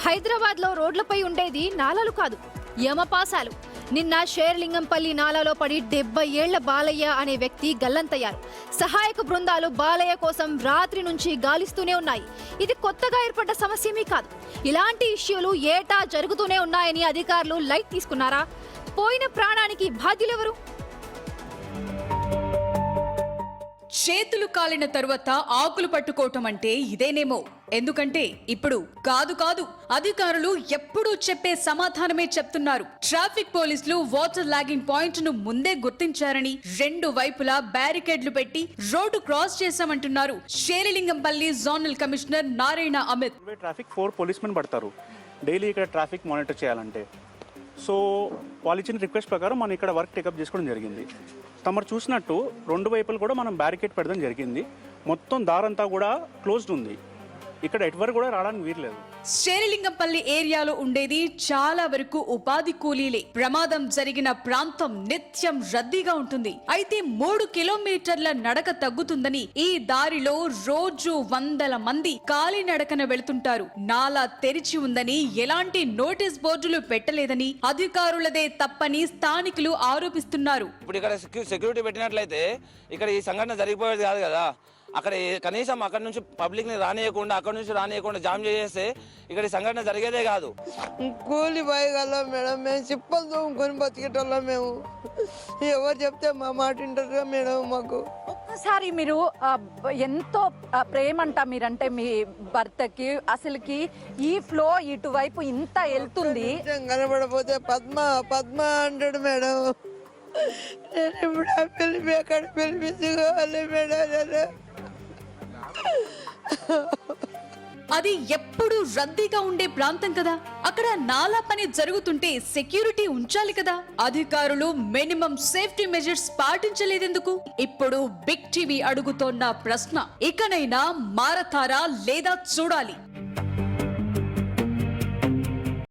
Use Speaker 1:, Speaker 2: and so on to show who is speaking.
Speaker 1: హైదరాబాద్లో రోడ్లపై ఉండేది నాలాలు కాదు, యమపాసాలు. నిన్న షేర్లింగంపల్లి నాలాలో పడి 70 ఏళ్ల బాలయ్య అనే వ్యక్తి గల్లంతయ్యారు. సహాయక బృందాలు బాలయ్య కోసం రాత్రి నుంచి గాలిస్తూనే ఉన్నాయి. ఇది కొత్తగా ఏర్పడ్డ సమస్యేమీ కాదు. ఇలాంటి ఇష్యూలు ఏటా జరుగుతూనే ఉన్నాయని అధికారులు లైట్ తీసుకున్నారా? పోయిన ప్రాణానికి బాధ్యులెవరు?
Speaker 2: చేతులు కాలిన తరువాత ఆకులు పట్టుకోవటం అంటే ఇదేనేమో. ఎందుకంటే ఇప్పుడు కాదు అధికారులు ఎప్పుడూ చెప్పే సమాధానమే చెప్తున్నారు. ట్రాఫిక్ పోలీసులు వాటర్ లాగింగ్ పాయింట్ ను ముందే గుర్తించారని 2 వైపులా బ్యారికేడ్లు పెట్టి రోడ్డు క్రాస్ చేశామంటున్నారు Serilingampally zonal commissioner Narayana Amit.
Speaker 3: Traffic 4 policemen పడతారు డైలీ ఇక్కడ ట్రాఫిక్ మానిటర్ చేయాలంటే. సో వాళ్ళు ఇచ్చిన రిక్వెస్ట్ ప్రకారం మనం ఇక్కడ వర్క్ టేకప్ చేసుకోవడం జరిగింది. తమరు చూసినట్టు 2 వైపులు కూడా మనం బ్యారికేడ్ పెడడం జరిగింది. మొత్తం దారంతా కూడా క్లోజ్డ్ ఉంది. ఇక్కడ ఎటువరకు కూడా రావడానికి వీరలేదు.
Speaker 2: షేర్లింగంపల్లి ఏరియాలో ఉండేది చాలా వరకు ఉపాధి కూలీలే. ప్రమాదం జరిగిన ప్రాంతం నిత్యం రద్దీగా ఉంటుంది. అయితే 3 కిలోమీటర్ల నడక తగ్గుతుందని ఈ దారిలో రోజు 100 మంది కాలినడకన వెళుతుంటారు. నాలా తెరిచి ఉందని ఎలాంటి నోటీస్ బోర్డులు పెట్టలేదని అధికారులదే తప్పని స్థానికులు ఆరోపిస్తున్నారు.
Speaker 4: ఇప్పుడు ఇక్కడ సెక్యూరిటీ పెట్టినట్లయితే ఇక్కడ ఈ సంఘటన జరిగిపోయేది కాదు కదా. అక్కడ కనీసం అక్కడ నుంచి పబ్లిక్ ని రానియకుండా అక్కడ నుంచి రానియకుండా జామ్ చేసేస్తే ఇక్కడ సంఘటన జరిగేదే కాదు.
Speaker 5: కూలి పోయగలం మేడం, మేము చిప్పలు తోముకొని బతికేటోళ్ళం. మేము ఎవరు చెప్తే మా మాట వింటారుగా మేడం. మాకు
Speaker 6: ఒక్కసారి మీరు ఎంతో ప్రేమ అంట మీరంటే మీ భర్తకి, అసలుకి ఈ ఫ్లో ఇటువైపు ఇంత వెళ్తుంది
Speaker 5: కనబడపోతే పద్మ అంటాడు మేడం. నేను ఇప్పుడు ఆ పిలిపి అక్కడ పిలిపించుకోవాలి మేడం.
Speaker 2: అది ఎప్పుడు రద్దీగా ఉండే ప్రాంతం కదా. అక్కడ నాలా పని జరుగుతుంటే సెక్యూరిటీ ఉంచాలి కదా. అధికారులు మినిమం సేఫ్టీ మెజర్స్ పాటించలేదెందుకు? ఇప్పుడు బిగ్ టీవీ అడుగుతోన్న ప్రశ్న ఇకనైనా మారతారా లేదా చూడాలి.